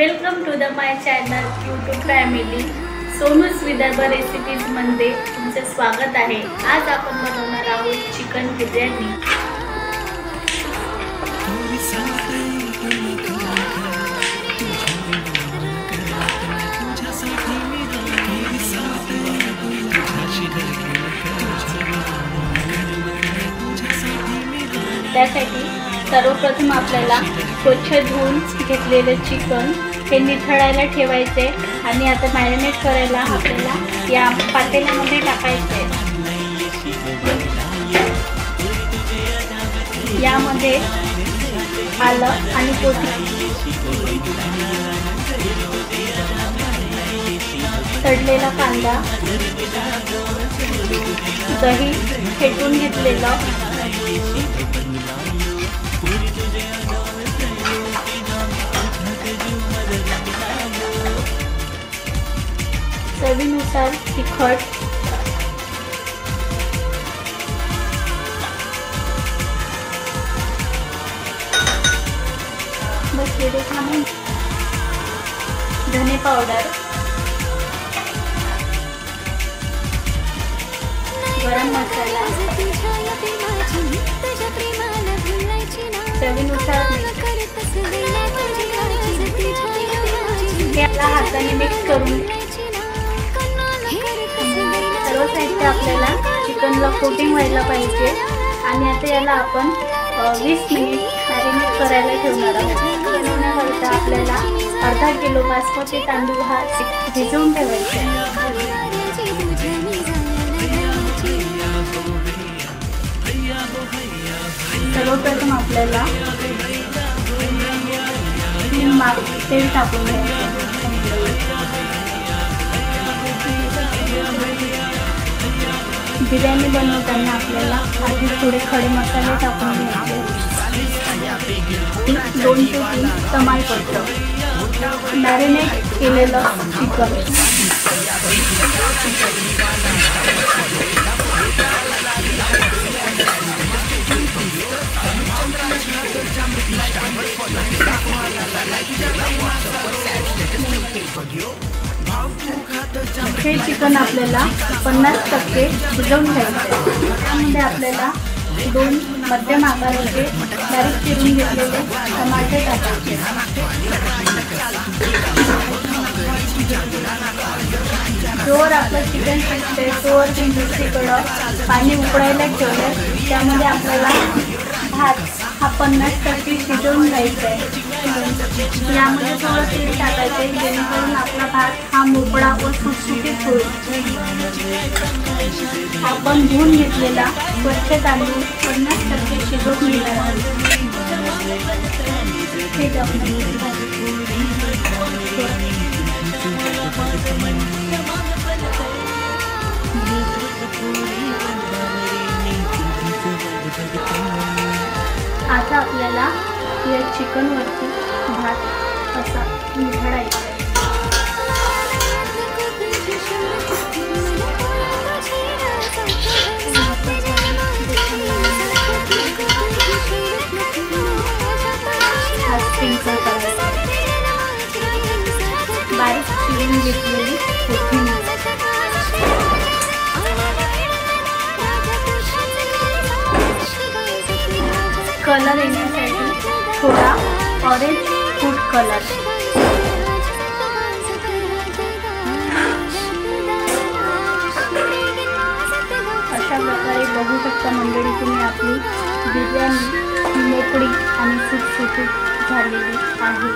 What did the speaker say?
Welcome to the my channel YouTube family Sonu's Vidarbha recipes मध्ये तुमचे स्वागत आहे। आज आपण बनवणार आहोत चिकन बिर्याणी। त्यासाठी सर्वप्रथम आपल्याला स्वच्छ धुवून घेतलेले चिकन हे निथळायला ठेवायचे आणि आता मॅरिनेट करायला आपल्याला या पातेल्यामध्ये टाकायचे। यामध्ये आलं आणि कोथिंबीर, तळलेला कांदा, दही फेटून घेतलेलं, चवीनुसार तिखट, धने पावडर, गरम मसाला, चवीनुसार याला हाताने मिक्स करून सर्व साहित्य आपल्याला चिकनला कोटिंग व्हायला पाहिजे आणि आता याला आपण 20 मिनिट मॅरिनेट करायला ठेवणार आहोत। बनवण्याकरता आपल्याला अर्धा किलो बासमती तांदूळ हा भिजवून ठेवायचा। सर्वप्रथम आपल्याला 3 माप तेल टाकून घ्यायचे। बिर्याणी बनवताना आपल्याला आधी थोडे खडे मसाले टाकून घ्यायचे। 2 ते 3 तमालपत्र, मॅरिनेट केलेलं चिकन, हे चिकन आपल्याला 50% भिजवून घ्यायचे। त्यामध्ये आपल्याला 2 मध्यम आकाराचे बारीक चिरून घेतलेले टमाटे टाकायचे। जोवर आपलं चिकन शिजते तोवर दुसरीकडं पाणी उकळायला ठेवलं। त्यामध्ये आपल्याला भात हा 50% शिजवून घ्यायचा आहे। यामध्ये थोडं तेल टाकायचे जेणेकरून आपला भात हा मोकळा व सुटसुटीत होईल। आपण धुवून घेतलेला स्वच्छ तांदूळ 50% शिजवून घेणार आहोत। आता आपल्याला या चिकनवरती भात असा निथळायचा। स्प्रिंकल करायचा। बारीक चिरून घेतलेली कोथिंबीर, कलर येण्यासाठी थोडा ऑरेंज फूड कलर, अशा प्रकारे बघू शकता मंडळी तुम्ही आपली बिर्याणी मोकळी आणि सुटसुटीत झालेली आहे।